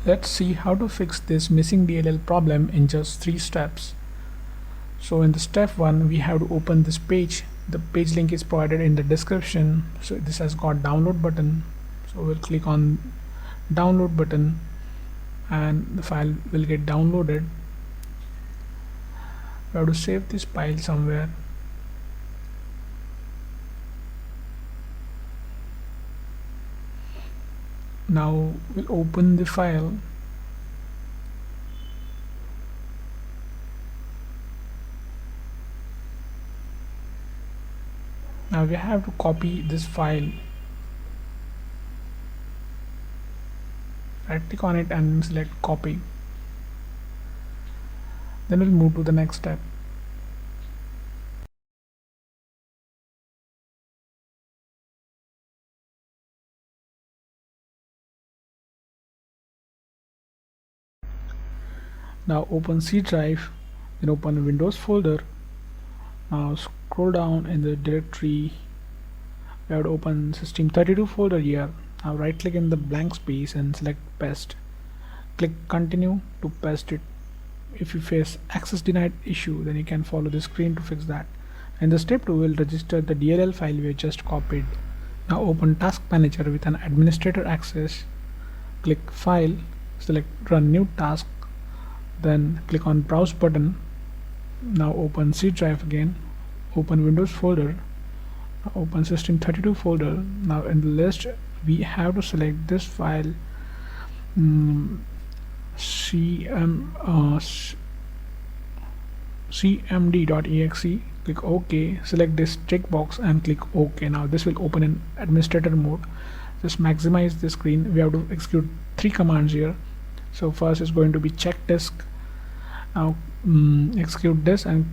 Let's see how to fix this missing DLL problem in just 3 steps. So in the step 1, we have to open this page. The page link is provided in the description. So this has got download button. So we'll click on download button and the file will get downloaded. We have to save this file somewhere. Now we'll open the file. Now we have to copy this file. Right click on it and select copy. Then we'll move to the next step. Now open C drive, then open Windows folder. Now scroll down in the directory. We have to open System32 folder here. Now right click in the blank space and select paste. Click continue to paste it. If you face access denied issue, then you can follow the screen to fix that. And the step 2 will register the DLL file we just copied. Now open task manager with an administrator access. Click file, select run new task, then click on browse button. Now open C drive again, open Windows folder, open System32 folder. Now in the list we have to select this file, cmd.exe. click OK, select this checkbox and click OK. Now this will open in administrator mode. Just maximize the screen. We have to execute 3 commands here. So first is going to be check disk. Now execute this and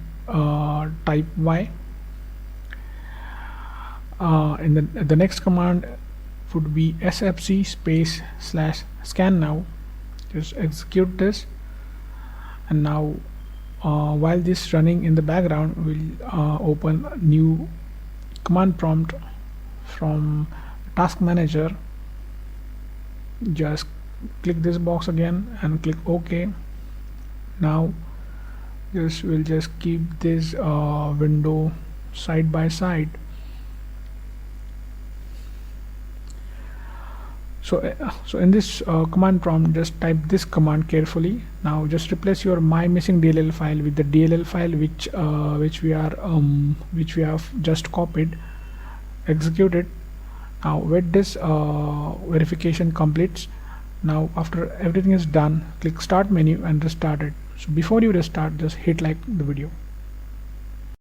type Y. In the next command would be sfc space / scan now. Just execute this, and now while this running in the background, we'll open a new command prompt from task manager. Just click this box again and click OK. Now we'll just keep this window side by side. So in this command prompt, just type this command carefully. Now just replace your my missing DLL file with the DLL file which we have just copied. Execute it. Now wait this verification completes. Now after everything is done, click start menu and restart it. So before you restart, just hit like the video.